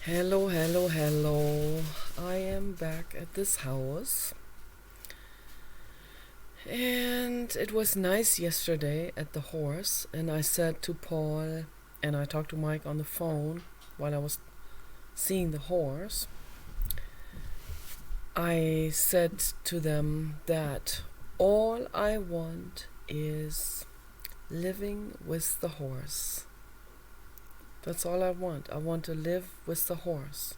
Hello, hello, hello. I am back at this house. And it was nice yesterday at the horse. And I said to Paul, and I talked to Mike on the phone while I was seeing the horse. I said to them that all I want is living with the horse. That's all I want. I want to live with the horse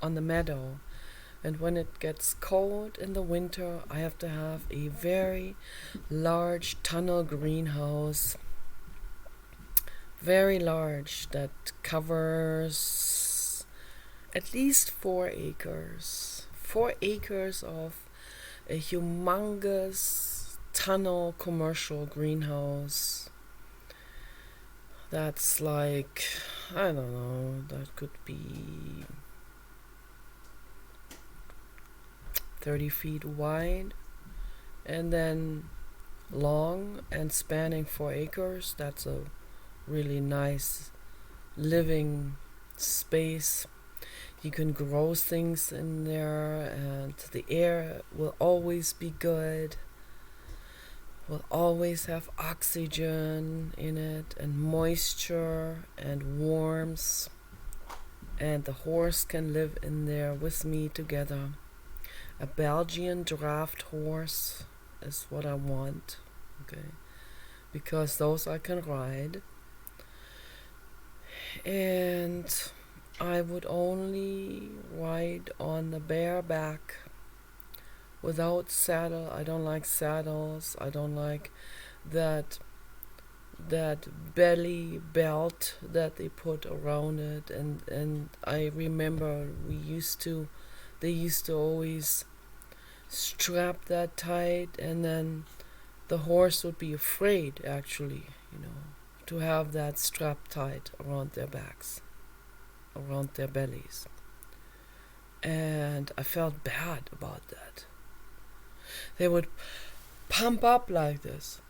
on the meadow. And when it gets cold in the winter, I have to have a very large tunnel greenhouse, very large, that covers at least 4 acres. 4 acres of a humongous tunnel commercial greenhouse. That's like, I don't know, that could be 30 feet wide and then long and spanning 4 acres. That's a really nice living space. You can grow things in there, and the air will always be good. Will always have oxygen in it, and moisture, and warmth. And the horse can live in there with me together. A Belgian draft horse is what I want, okay? Because those I can ride. And I would only ride on the bare back without saddle. I don't like saddles. I don't like that belly belt that they put around it. And I remember they used to always strap that tight, and then the horse would be afraid, actually, to have that strap tight around their backs, around their bellies. And I felt bad about that. They would pump up like this,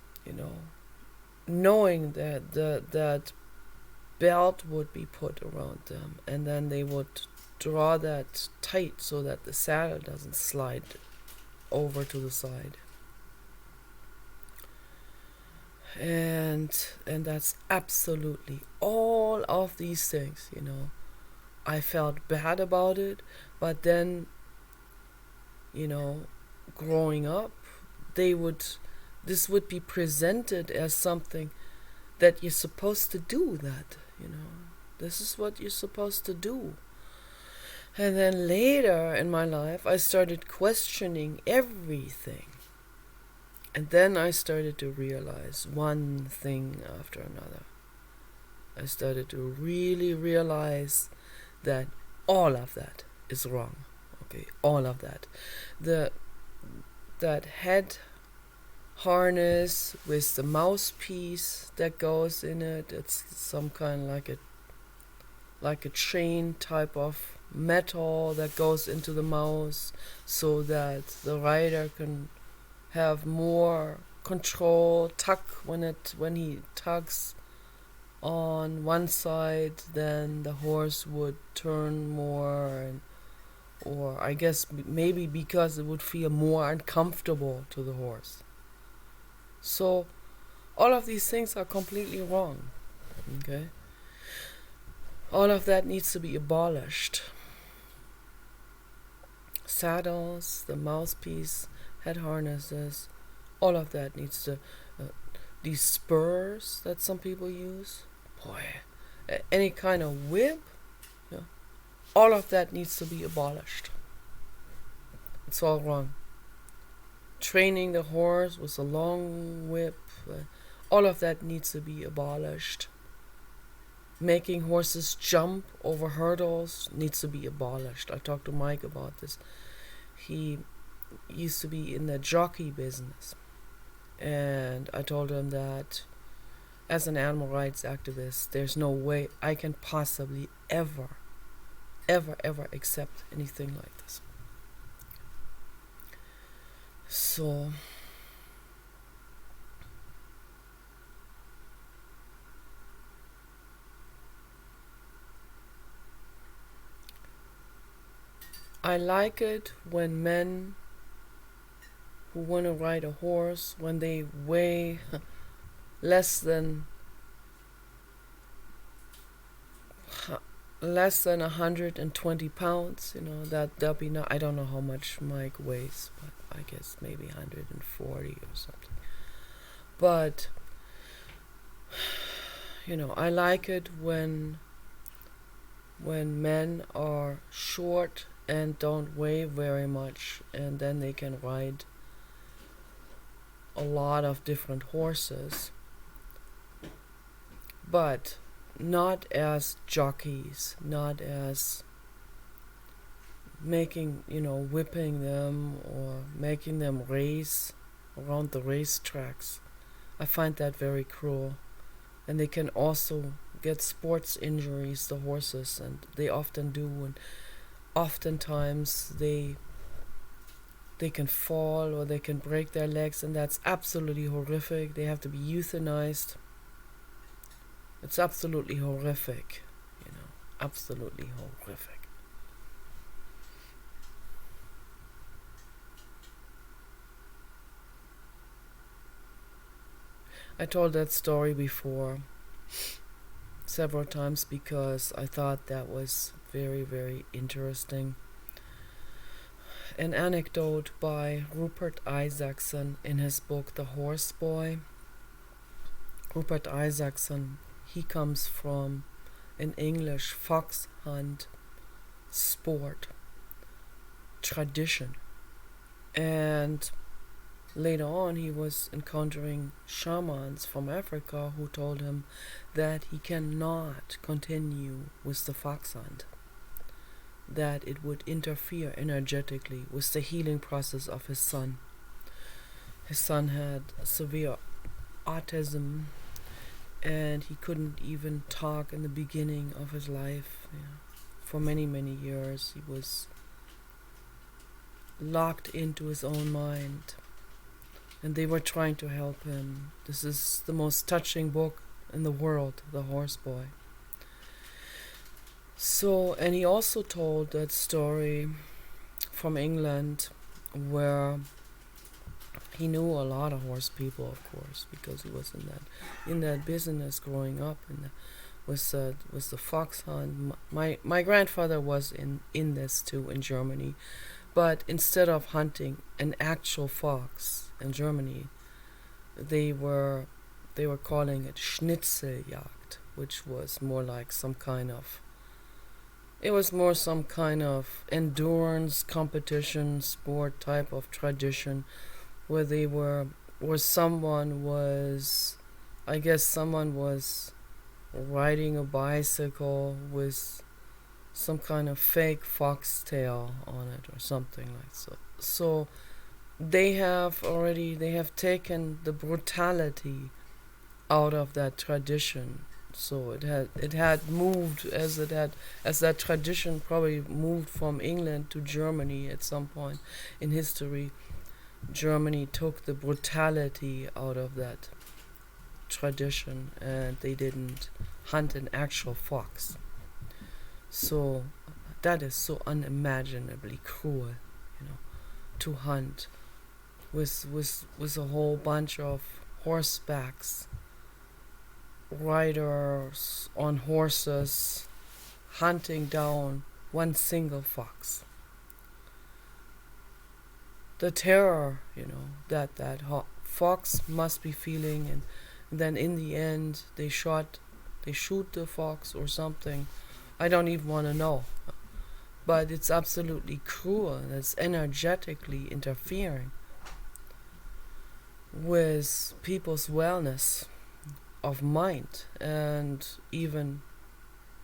knowing that that belt would be put around them, and then they would draw that tight so that the saddle doesn't slide over to the side. And that's absolutely all of these things. I felt bad about it, but then, growing up, this would be presented as something that you're supposed to do. This is what you're supposed to do. And then later in my life, I started questioning everything. And then I started to realize one thing after another. I started to really realize that all of that is wrong. Okay, all of that. That head harness with the mouthpiece that goes in it, it's some kind like a chain type of metal that goes into the mouth so that the rider can have more control, when he tugs on one side, then the horse would turn more, or I guess maybe because it would feel more uncomfortable to the horse. So all of these things are completely wrong. Okay? All of that needs to be abolished. Saddles, the mouthpiece, head harnesses, all of that needs to. These spurs that some people use, boy, any kind of whip, all of that needs to be abolished. It's all wrong. Training the horse with a long whip, all of that needs to be abolished. Making horses jump over hurdles needs to be abolished. I talked to Mike about this. He used to be in the jockey business. And I told him that as an animal rights activist, there's no way I can possibly ever accept anything like this. So I like it when men who want to ride a horse, when they weigh less than less than 120 pounds, that'll be not. I don't know how much Mike weighs, but I guess maybe 140 or something. But I like it when men are short and don't weigh very much, and then they can ride a lot of different horses, but not as jockeys, not as whipping them or making them race around the racetracks. I find that very cruel. And they can also get sports injuries, the horses, and they often do, and oftentimes they can fall or they can break their legs, and that's absolutely horrific. They have to be euthanized. It's absolutely horrific, absolutely horrific. I told that story before several times because I thought that was very, very interesting. An anecdote by Rupert Isaacson in his book The Horse Boy. Rupert Isaacson, he comes from an English fox hunt sport tradition, and later on he was encountering shamans from Africa who told him that he cannot continue with the fox hunt, that it would interfere energetically with the healing process of his son. His son had severe autism, and he couldn't even talk in the beginning of his life. For many, many years he was locked into his own mind, and they were trying to help him. This is the most touching book in the world, The Horse Boy. So, and he also told that story from England where he knew a lot of horse people, of course, because he was in that business growing up, and was the fox hunt. My grandfather was in this too in Germany, but instead of hunting an actual fox in Germany, they were calling it Schnitzeljagd, which was more like some kind of endurance competition sport type of tradition, where someone was riding a bicycle with some kind of fake foxtail on it or something like so. So they have taken the brutality out of that tradition. So it had moved as that tradition probably moved from England to Germany at some point in history. Germany took the brutality out of that tradition, and they didn't hunt an actual fox. So that is so unimaginably cruel, to hunt with a whole bunch of horsebacks, riders on horses, hunting down one single fox. The terror, that fox must be feeling, and then in the end they shoot the fox or something. I don't even want to know. But it's absolutely cruel. It's energetically interfering with people's wellness of mind, and even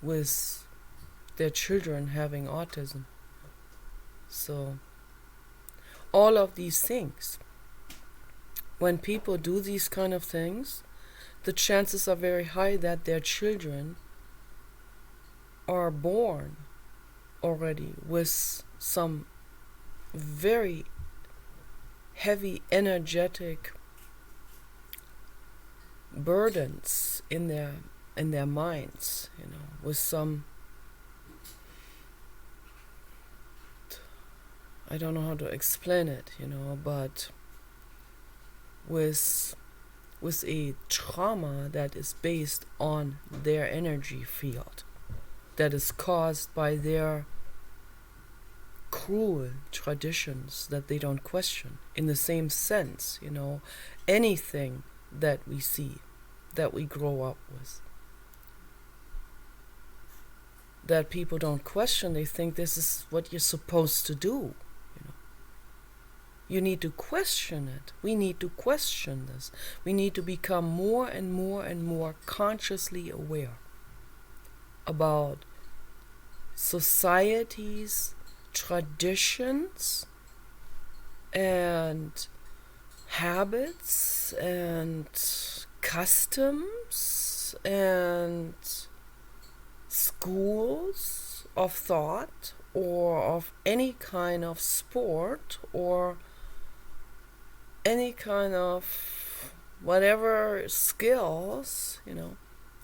with their children having autism. So all of these things, when people do these kind of things, the chances are very high that their children are born already with some very heavy energetic burdens in their minds, with some, I don't know how to explain it, but with a trauma that is based on their energy field, that is caused by their cruel traditions that they don't question. In the same sense, anything that we see, that we grow up with, that people don't question, they think this is what you're supposed to do. You need to question it. We need to question this. We need to become more and more and more consciously aware about society's traditions and habits and customs and schools of thought or of any kind of sport or any kind of whatever skills,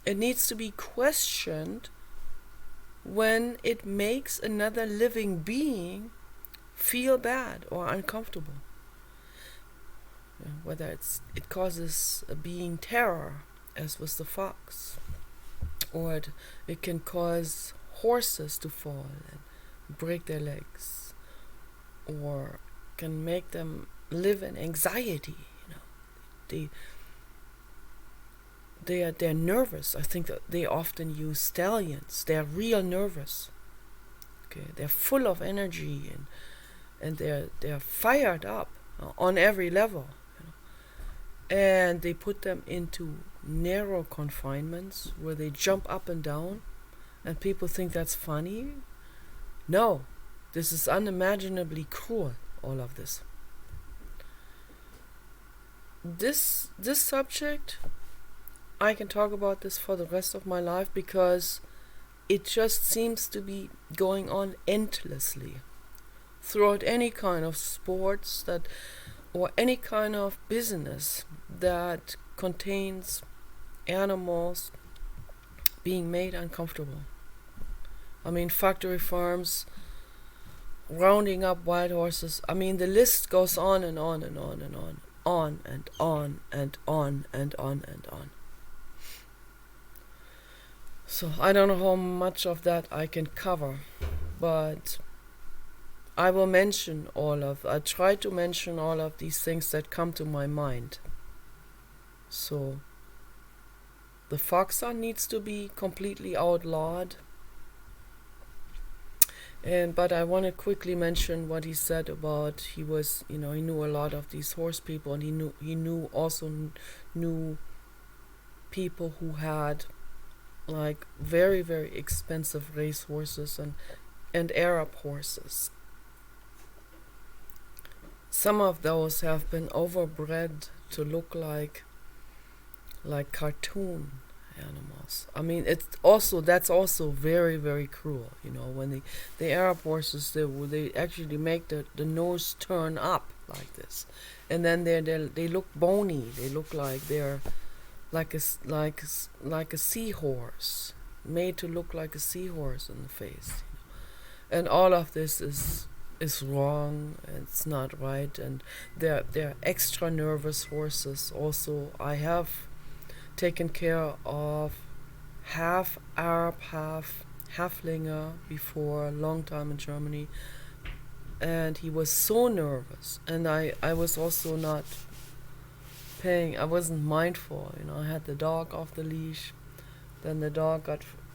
it needs to be questioned when it makes another living being feel bad or uncomfortable. Whether it causes a being terror, as with the fox, or it can cause horses to fall and break their legs, or can make them live in anxiety. They're nervous. I think that they often use stallions. They're real nervous. Okay, they're full of energy and they're fired up on every level. And they put them into narrow confinements where they jump up and down, and people think that's funny. No, this is unimaginably cruel. All of this. This subject, I can talk about this for the rest of my life because it just seems to be going on endlessly throughout any kind of sports or any kind of business that contains animals being made uncomfortable. I mean, factory farms rounding up wild horses. I mean, the list goes on and on and on and on. On and on and on and on and on. So I don't know how much of that I can cover, but I try to mention all of these things that come to my mind. So the foxa needs to be completely outlawed. But I want to quickly mention what he said about he knew a lot of these horse people, and he knew people who had like very, very expensive race horses and Arab horses. Some of those have been overbred to look like cartoon animals. I mean, that's also very, very cruel. When the Arab horses, they actually make the nose turn up like this, and then they look bony. They look like they're like a seahorse, made to look like a seahorse in the face. And all of this is wrong. It's not right, and they're extra nervous horses. Also, I have taken care of half Arab, half Haflinger before a long time in Germany, and he was so nervous, and I was also not I wasn't mindful. I had the dog off the leash, then the dog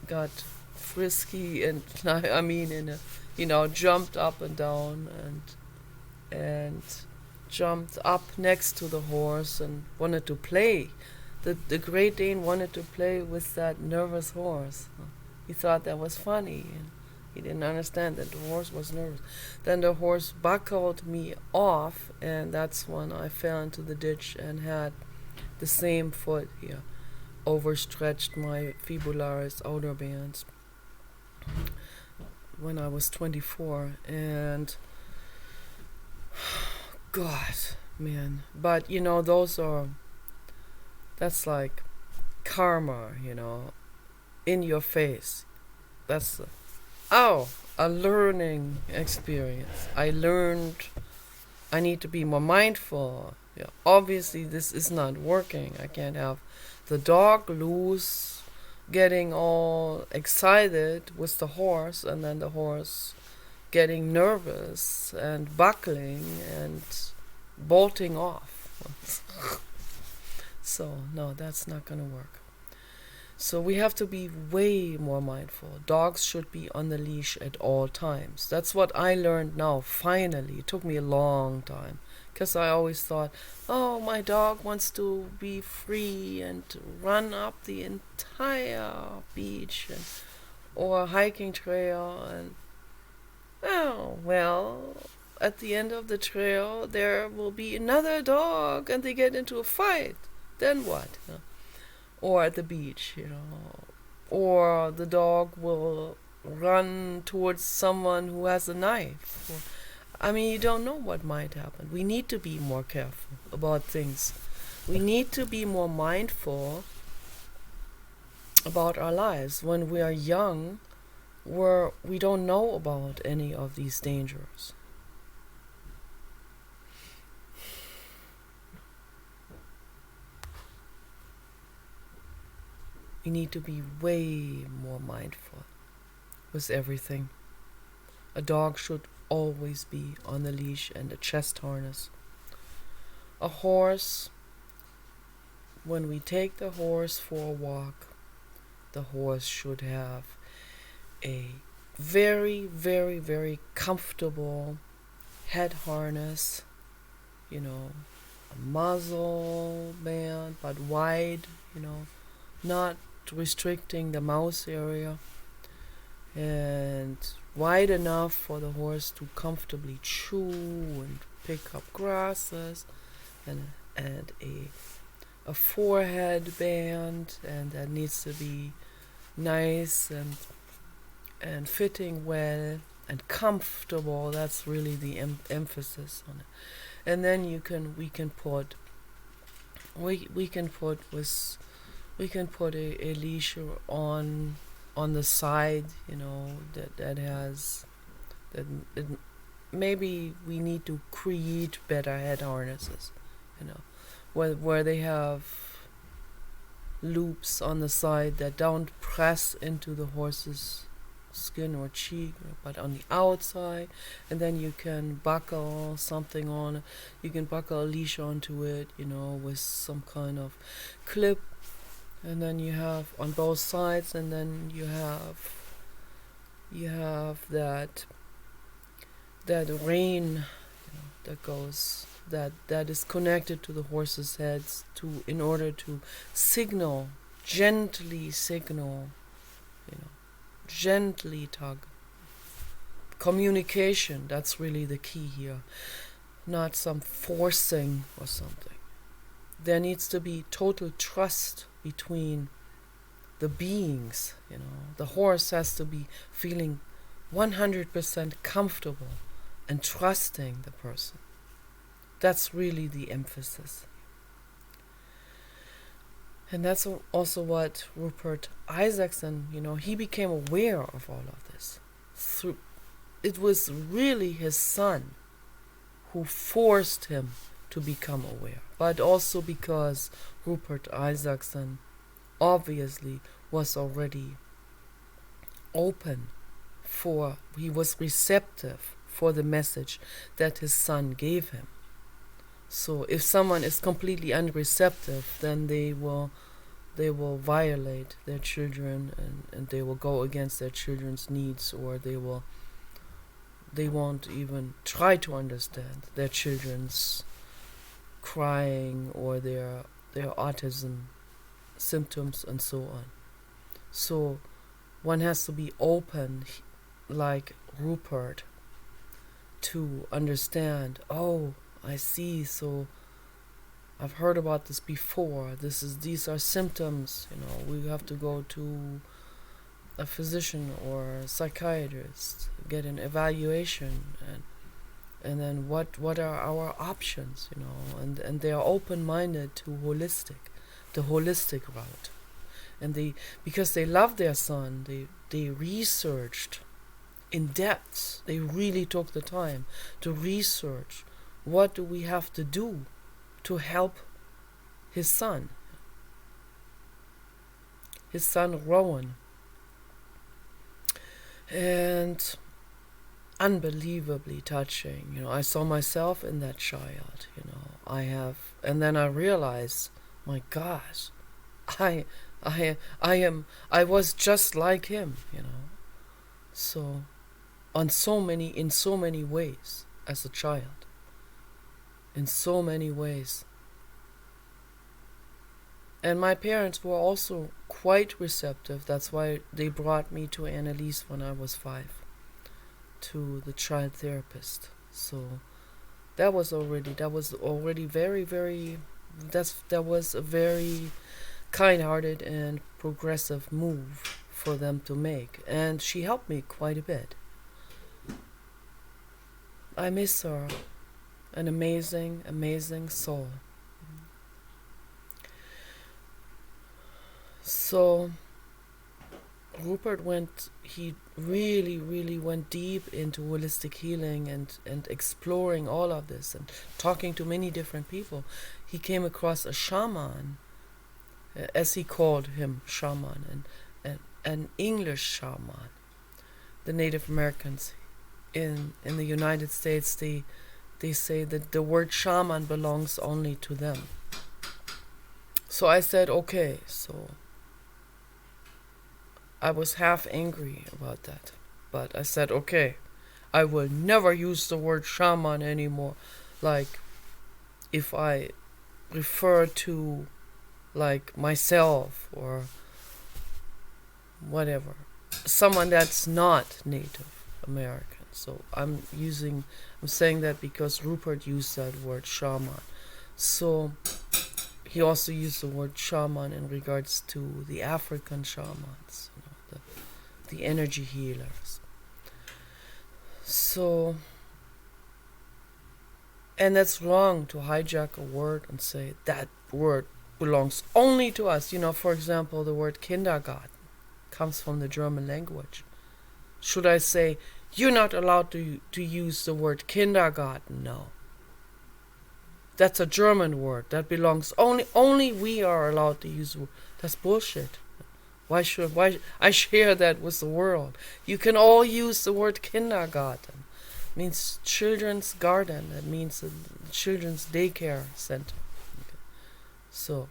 got frisky and jumped up and down and jumped up next to the horse and wanted to play. The Great Dane wanted to play with that nervous horse. He thought that was funny, and he didn't understand that the horse was nervous. Then the horse buckled me off, and that's when I fell into the ditch and had the same foot here, overstretched my fibularis outer bands when I was 24, and God, man. But that's like karma, in your face. That's a learning experience. I learned I need to be more mindful. Yeah, obviously this is not working. I can't have the dog loose, getting all excited with the horse, and then the horse getting nervous and buckling and bolting off. So no, that's not gonna work. So we have to be way more mindful. Dogs should be on the leash at all times. That's what I learned now, finally. It took me a long time. Because I always thought, oh, my dog wants to be free and run up the entire beach and, or hiking trail. And, oh, well, at the end of the trail, there will be another dog and they get into a fight. Then what? Or at the beach, or the dog will run towards someone who has a knife. I mean, you don't know what might happen. We need to be more careful about things. We need to be more mindful about our lives. When we are young, we don't know about any of these dangers. We need to be way more mindful with everything. A dog should always be on the leash and a chest harness. A horse, when we take the horse for a walk, the horse should have a very, very, very comfortable head harness, a muzzle band, but wide, not restricting the mouth area, and wide enough for the horse to comfortably chew and pick up grasses, and a forehead band, and that needs to be nice and fitting well and comfortable. That's really the emphasis on it. And then we can put a leash on the side, that has that it, maybe we need to create better head harnesses, where they have loops on the side that don't press into the horse's skin or cheek, but on the outside, and then you can buckle something on. You can buckle a leash onto it, with some kind of clip. And then you have on both sides, and then you have that rein, that goes that is connected to the horse's heads in order to gently signal, gently tug. Communication, that's really the key here, not some forcing or something. There needs to be total trust between the beings, The horse has to be feeling 100% comfortable and trusting the person. That's really the emphasis. And that's also what Rupert Isaacson, he became aware of all of this. It was really his son who forced him to become aware, but also because Rupert Isaacson obviously was already he was receptive for the message that his son gave him. So if someone is completely unreceptive, then they will violate their children, and they will go against their children's needs, or they won't even try to understand their children's crying or their autism symptoms and so on. So one has to be open, like Rupert, to understand, oh, I see, so I've heard about this before. These are symptoms, we have to go to a physician or a psychiatrist, get an evaluation, and then what are our options, and they are open-minded to the holistic route. And because they love their son, they researched in depth. They really took the time to research what do we have to do to help his son Rowan. And unbelievably touching. I saw myself in that child. And then I realized, my gosh, I was just like him. So, in so many ways, as a child, in so many ways. And my parents were also quite receptive. That's why they brought me to Annalise when I was 5, to the child therapist. So that was already very, very, that was a very kind-hearted and progressive move for them to make. And she helped me quite a bit. I miss her. An amazing, amazing soul. So Rupert he really, really went deep into holistic healing and exploring all of this and talking to many different people. He came across a shaman, as he called him, shaman, and an English shaman. The Native Americans in the United States, they say that the word shaman belongs only to them. So I said, okay, so I was half angry about that. But I said, okay, I will never use the word shaman anymore. Like, if I refer to, like, myself or whatever, someone that's not Native American. So I'm saying that because Rupert used that word shaman. So he also used the word shaman in regards to the African shamans, the energy healers. So, and that's wrong to hijack a word and say that word belongs only to us. For example, the word kindergarten comes from the German language. Should I say, you're not allowed to use the word kindergarten? No. That's a German word. That belongs only we are allowed to use the word. That's bullshit. Why I share that with the world? You can all use the word kindergarten. It means children's garden. That means a children's daycare center. Okay. So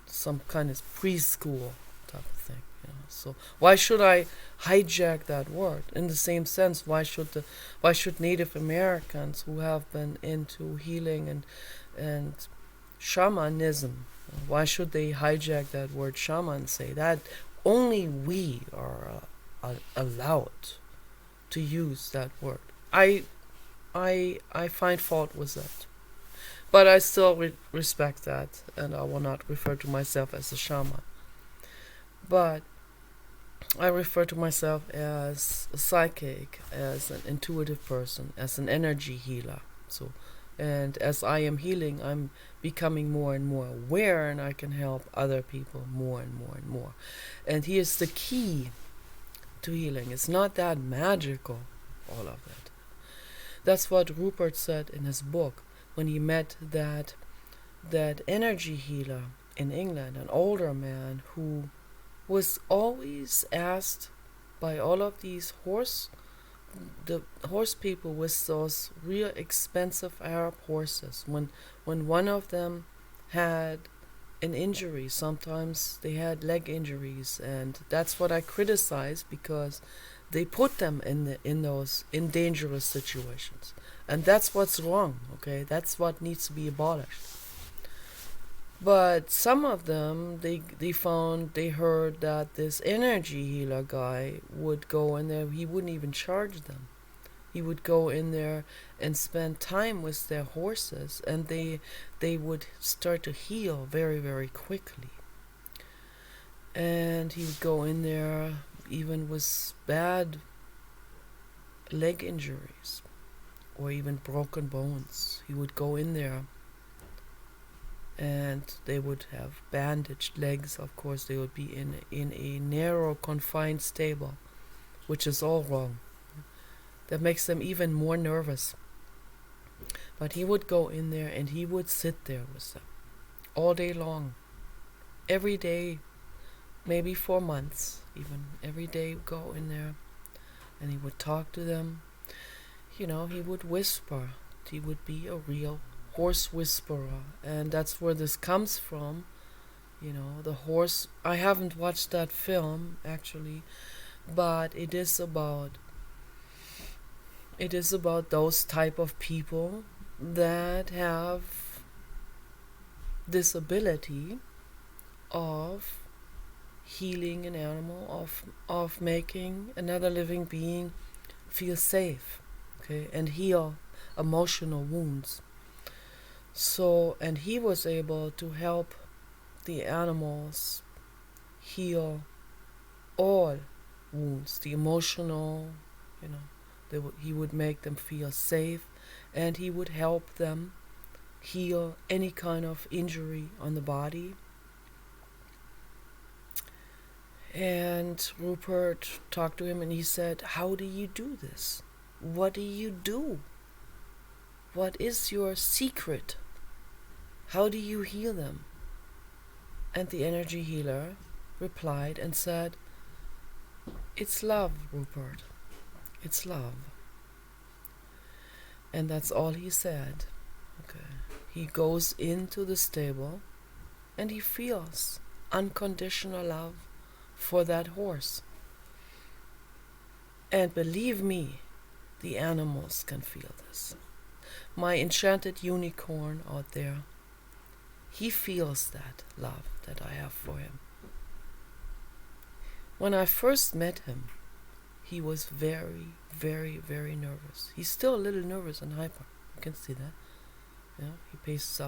some kind of preschool type of thing. So why should I hijack that word? In the same sense, why should Native Americans who have been into healing and shamanism, why should they hijack that word shaman and say that only we are allowed to use that word? I find fault with that. But I still respect that, and I will not refer to myself as a shaman. But I refer to myself as a psychic, as an intuitive person, as an energy healer. So, and as I am healing, I'm becoming more and more aware, and I can help other people more and more and more. And here's the key to healing. It's not that magical, all of that. That's what Rupert said in his book when he met that energy healer in England, an older man who was always asked by all of these horse people with those real expensive Arab horses. When one of them had an injury, sometimes they had leg injuries, and that's what I criticize, because they put them in dangerous situations, and that's what's wrong. Okay, that's what needs to be abolished. But some of them, they heard that this energy healer guy would go in there. He wouldn't even charge them. He would go in there and spend time with their horses, and they would start to heal very, very quickly. And he would go in there even with bad leg injuries or even broken bones. He would go in there and they would have bandaged legs. Of course, they would be in a narrow, confined stable. which is all wrong. That makes them even more nervous. But he would go in there and he would sit there with them all day long, every day, maybe for months even. Every day go in there and he would talk to them. He would whisper. He would be a real horse whisperer, and that's where this comes from. The horse. I haven't watched that film actually, but it is about those type of people that have this ability of healing an animal, of making another living being feel safe, okay, and heal emotional wounds. So, and he was able to help the animals heal all wounds, the emotional, he would make them feel safe, and he would help them heal any kind of injury on the body. And Rupert talked to him and he said, "How do you do this? What do you do? What is your secret? How do you heal them?" And the energy healer replied and said, "It's love, Rupert. It's love." And that's all he said. Okay. He goes into the stable and he feels unconditional love for that horse. And believe me, the animals can feel this. My enchanted unicorn out there, he feels that love that I have for him. When I first met him, he was very, very, very nervous. He's still a little nervous and hyper. You can see that. He paces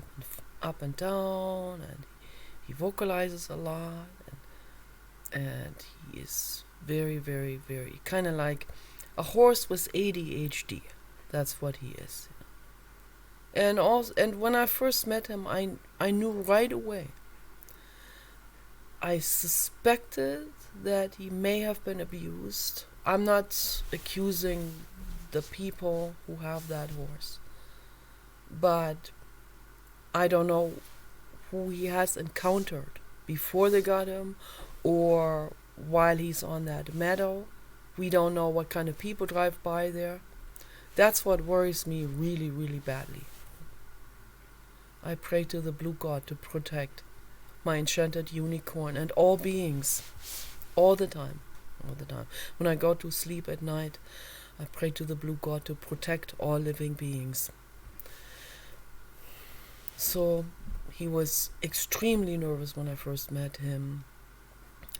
up and down, and he vocalizes a lot, and he is very, very, very kind of like a horse with ADHD. That's what he is. And when I first met him, I knew right away. I suspected that he may have been abused. I'm not accusing the people who have that horse, but I don't know who he has encountered before they got him or while he's on that meadow. We don't know what kind of people drive by there. That's what worries me really, really badly. I pray to the blue god to protect my enchanted unicorn and all beings all the time. When I go to sleep at night, I pray to the blue god to protect all living beings. So he was extremely nervous when I first met him,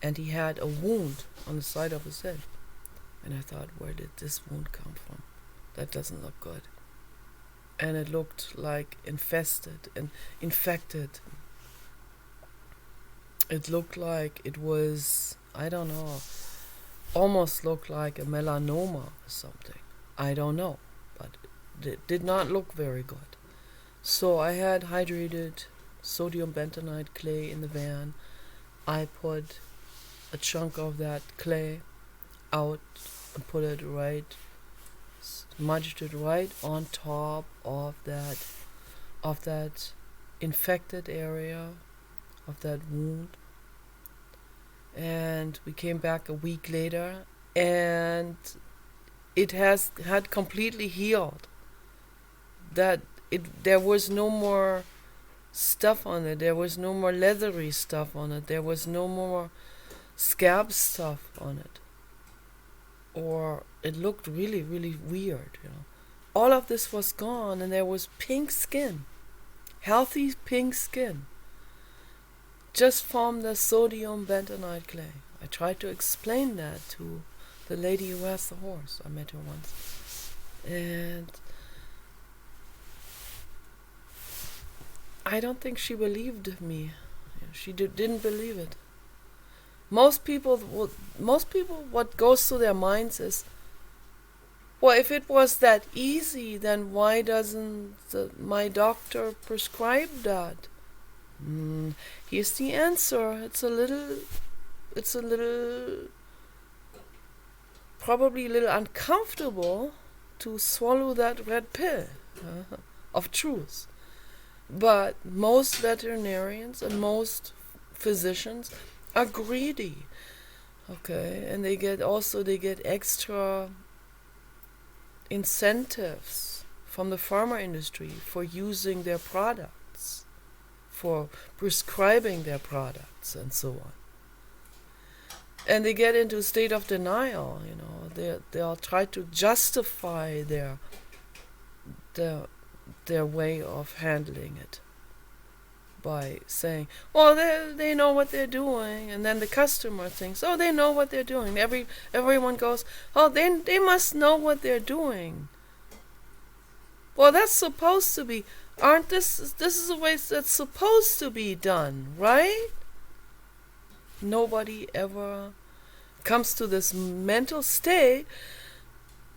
and he had a wound on the side of his head. And I thought, where did this wound come from? That doesn't look good. And it looked like infested and infected. It looked like it was, I don't know, almost looked like a melanoma or something. I don't know, but it did not look very good. So I had hydrated sodium bentonite clay in the van. I put a chunk of that clay out and put it smudged it right on top of that infected area, of that wound. And we came back a week later, and it had completely healed. There was no more stuff on it. There was no more leathery stuff on it. There was no more scab stuff on it. Or it looked really, really weird, All of this was gone, and there was pink skin, healthy pink skin, just from the sodium bentonite clay. I tried to explain that to the lady who has the horse. I met her once, and I don't think she believed me. She didn't believe it. Most people, what goes through their minds is, well, if it was that easy, then why doesn't my doctor prescribe that? Here's the answer. It's a little probably a little uncomfortable to swallow that red pill of truth. But most veterinarians and most physicians are greedy, okay, and they get extra incentives from the pharma industry for using their products, for prescribing their products, and so on. And they get into a state of denial. They'll try to justify their way of handling it by saying, well, they know what they're doing, and then the customer thinks, oh, they know what they're doing. Everyone goes, oh, they must know what they're doing. Well, that's supposed to be, this is the way that's supposed to be done, right? Nobody ever comes to this mental state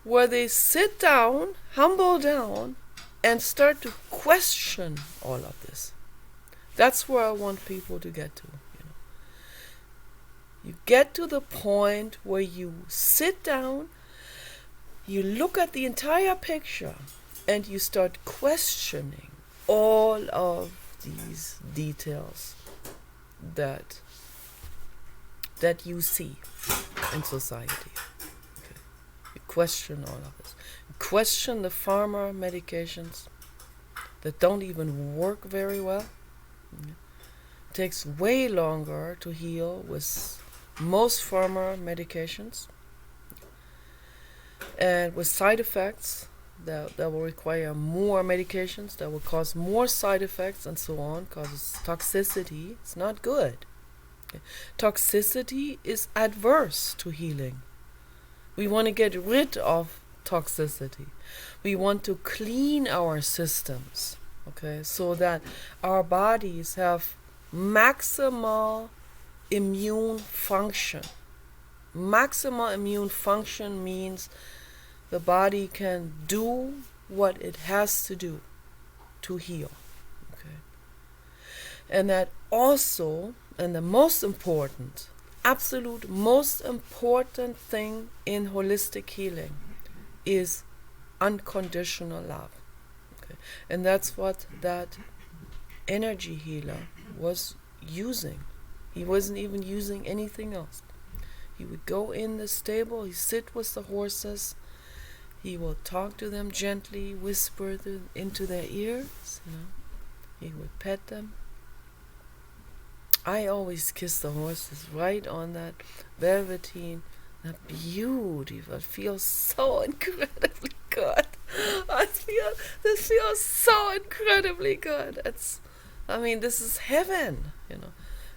where they sit down, humble down, and start to question all of this. That's where I want people to get to. You get to the point where you sit down, you look at the entire picture, and you start questioning all of these details that you see in society. Okay. You question all of this. You question the pharma medications that don't even work very well. It takes way longer to heal with most pharma medications, and with side effects that will require more medications, that will cause more side effects and so on, causes toxicity. It's not good. Toxicity is adverse to healing. We want to get rid of toxicity. We want to clean our systems, okay, so that our bodies have maximal immune function. Maximal immune function means the body can do what it has to do to heal, okay? And that also, and the most important, absolute most important thing in holistic healing is unconditional love. Okay? And that's what that energy healer was using. He wasn't even using anything else. He would go in the stable, he'd sit with the horses, he will talk to them gently, whisper into their ears, He would pet them. I always kiss the horses right on that velveteen, that beautiful. It feels so incredibly good. This feels so incredibly good. This is heaven,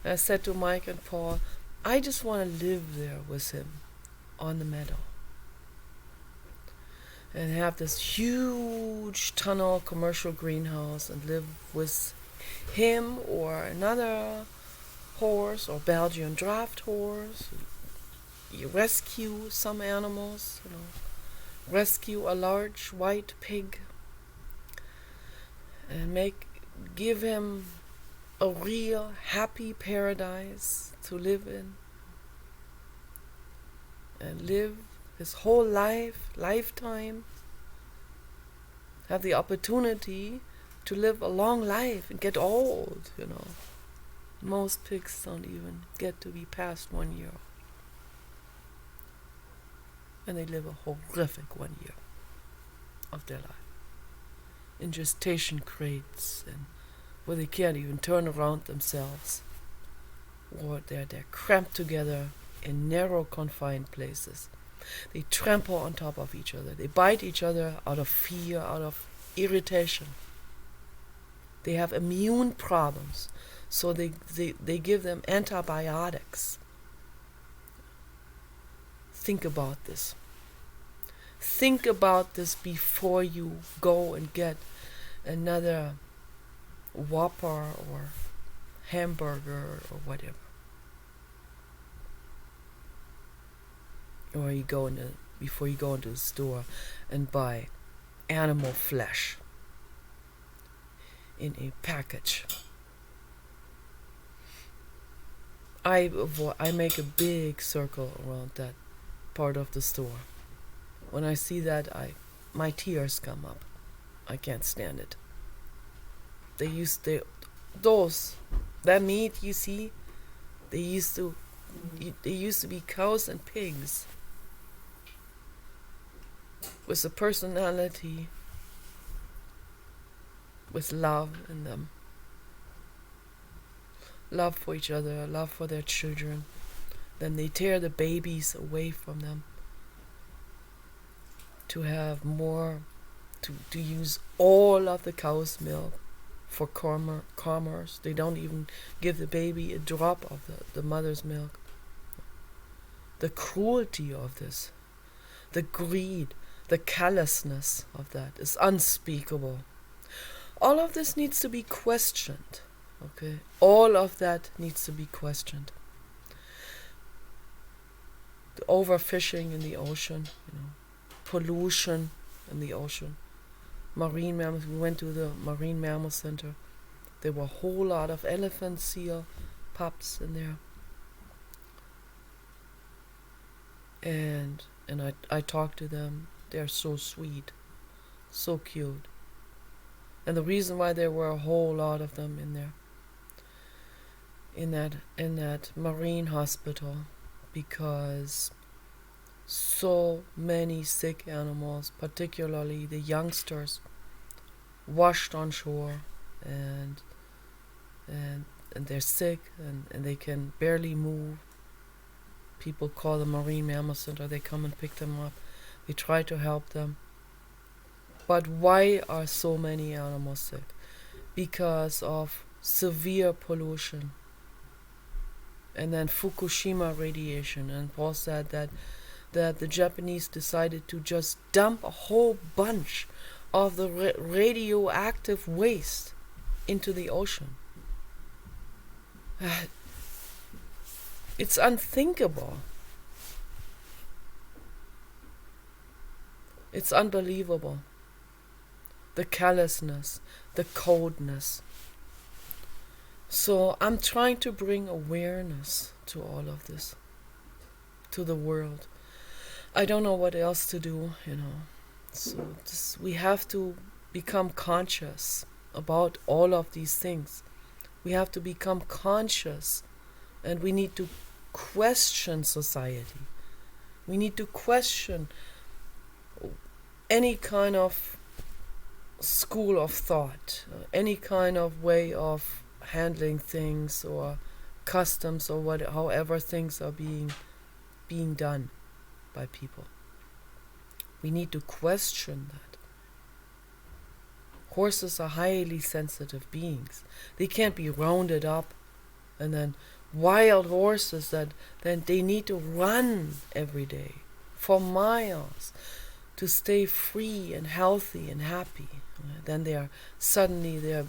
I said to Mike and Paul, I just want to live there with him on the meadow and have this huge tunnel commercial greenhouse and live with him or another horse or Belgian draft horse. You rescue some animals, rescue a large white pig and give him a real happy paradise to live in, and live his whole lifetime, have the opportunity to live a long life and get old, Most pigs don't even get to be past 1 year. And they live a horrific 1 year of their life in gestation crates, and where they can't even turn around themselves, or they're cramped together in narrow confined places. They trample on top of each other. They bite each other out of fear, out of irritation. They have immune problems, so they give them antibiotics. Think about this. Think about this before you go and get another Whopper or hamburger or whatever. Or before you go into the store and buy animal flesh in a package. I make a big circle around that part of the store. When I see that, my tears come up. I can't stand it. That meat you see, they used to be cows and pigs with a personality, with love in them. Love for each other, love for their children. Then they tear the babies away from them to have more, to use all of the cow's milk for commerce. They don't even give the baby a drop of the mother's milk. The cruelty of this, the greed, the callousness of that is unspeakable. All of this needs to be questioned. Okay, all of that needs to be questioned. The overfishing in the ocean, pollution in the ocean. Marine mammals. We went to the Marine Mammal Center. There were a whole lot of elephant, seal, pups in there. And I talked to them. They're so sweet, so cute. And the reason why there were a whole lot of them in there, in that marine hospital, because so many sick animals, particularly the youngsters, washed on shore, and they're sick and they can barely move. People call the Marine Mammal Center. They come and pick them up. We try to help them. But why are so many animals sick? Because of severe pollution. And then Fukushima radiation. And Paul said that the Japanese decided to just dump a whole bunch of the radioactive waste into the ocean. It's unthinkable. It's unbelievable. The callousness, the coldness. So I'm trying to bring awareness to all of this, to the world. I don't know what else to do, So we have to become conscious about all of these things. We have to become conscious, and we need to question society. We need to question any kind of school of thought, any kind of way of handling things or customs or however things are being done by people. We need to question that. Horses are highly sensitive beings. They can't be rounded up, and then wild horses that then they need to run every day for miles to stay free and healthy and happy. Then they are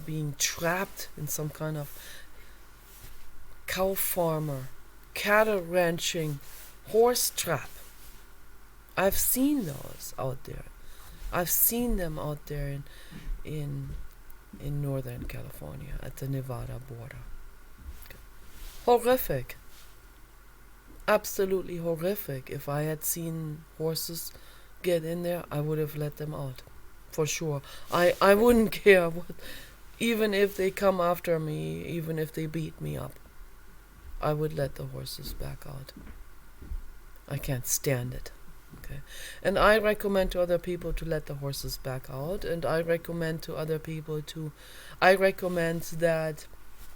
being trapped in some kind of cow farmer, cattle ranching, horse trap. I've seen those out there. I've seen them out there in Northern California at the Nevada border. Horrific. Absolutely horrific. If I had seen horses get in there, I would have let them out. For sure. I wouldn't care even if they come after me, even if they beat me up. I would let the horses back out. I can't stand it. Okay. And I recommend to other people to let the horses back out, and I recommend to other people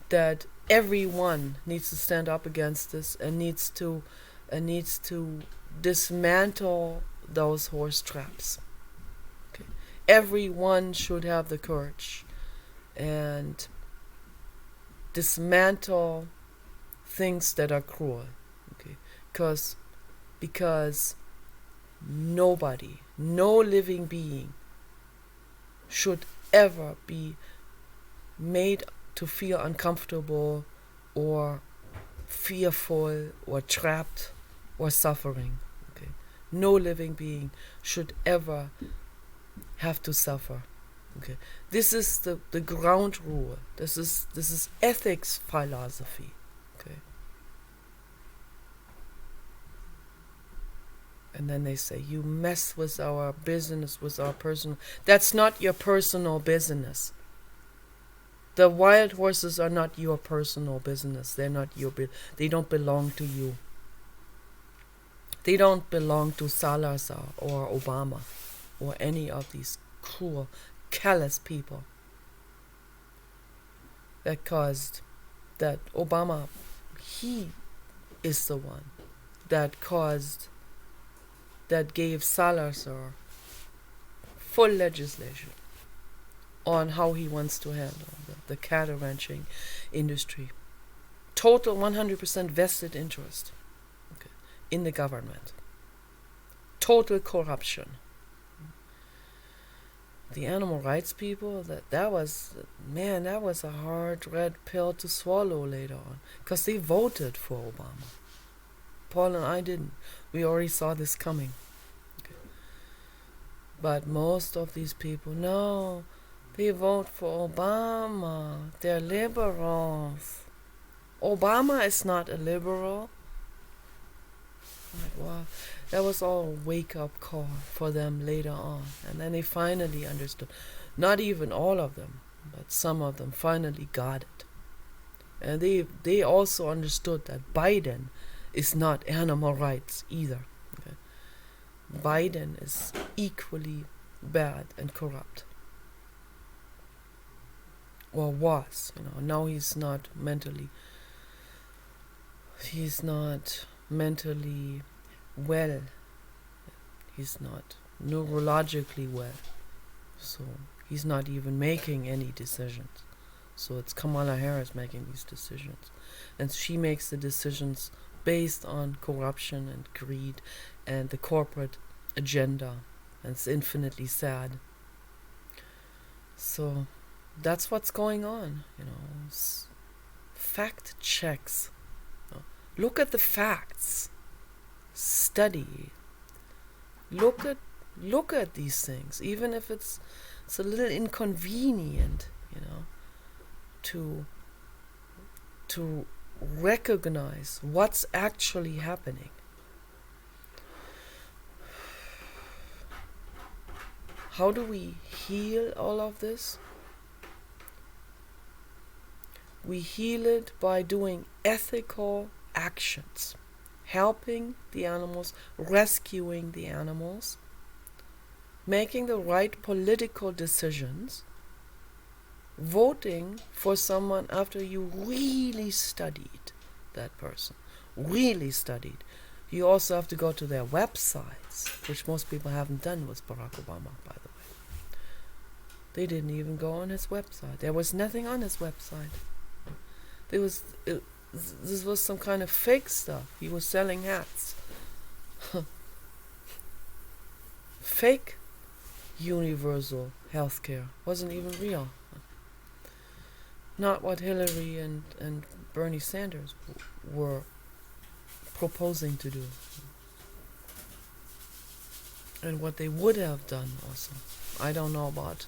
that everyone needs to stand up against this and needs to dismantle those horse traps. Okay. Everyone should have the courage and dismantle things that are cruel. Okay. Because nobody, no living being should ever be made to feel uncomfortable or fearful or trapped or suffering. Okay. No living being should ever have to suffer. Okay. This is the ground rule. This is ethics philosophy. Okay. And then they say, you mess with our business, with our personal. That's not your personal business. The wild horses are not your personal business. They're not your they don't belong to you. They don't belong to Salazar or Obama or any of these cruel, callous people that caused that Obama, he is the one that caused, that gave Salazar full legislation on how he wants to handle the cattle ranching industry. Total 100% vested interest, okay, in the government. Total corruption. The animal rights people, that was a hard red pill to swallow later on, because they voted for Obama. Paul and I didn't. We already saw this coming. Okay. But most of these people, no, they vote for Obama. They're liberals. Obama is not a liberal. Like, wow. That was all a wake-up call for them later on. And then they finally understood. Not even all of them, but some of them finally got it. And they also understood that Biden is not animal rights either. Okay? Biden is equally bad and corrupt. Or was, now he's not mentally well. He's not neurologically well. So he's not even making any decisions. So it's Kamala Harris making these decisions. And she makes the decisions based on corruption and greed and the corporate agenda. And it's infinitely sad. So that's what's going on, Fact checks. Look at the facts. Study. Look at these things, even if it's a little inconvenient, to recognize what's actually happening. How do we heal all of this? We heal it by doing ethical actions, helping the animals, rescuing the animals, making the right political decisions, voting for someone after you really studied that person, really studied. You also have to go to their websites, which most people haven't done with Barack Obama, by the way. They didn't even go on his website. There was nothing on his website. This was some kind of fake stuff. He was selling hats. Fake universal healthcare wasn't even real. Not what Hillary and Bernie Sanders were proposing to do. And what they would have done also. I don't know about.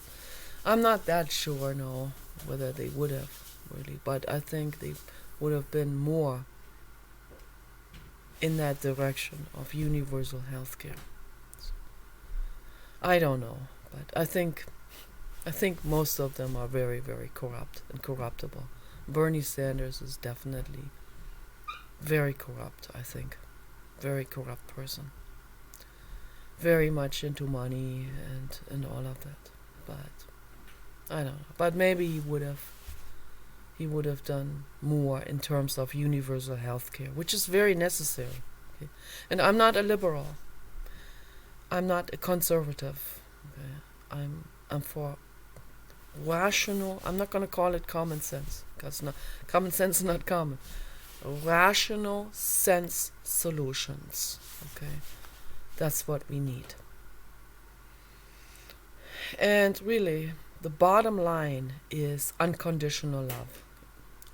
I'm not that sure, no, whether they would have really. But I think they would have been more in that direction of universal healthcare. So, I don't know, but I think most of them are very, very corrupt and corruptible. Bernie Sanders is definitely very corrupt, I think. Very corrupt person. Very much into money and all of that. But I don't know. But maybe he would have done more in terms of universal health care, which is very necessary. Okay? And I'm not a liberal. I'm not a conservative. Okay? I'm for rational. I'm not going to call it common sense, because common sense is not common. Rational sense solutions. Okay, that's what we need. And really, the bottom line is unconditional love.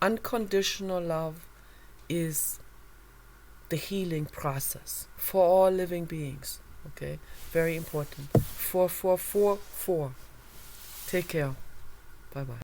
Unconditional love is the healing process for all living beings. Okay, very important. 4. Take care. Bye bye.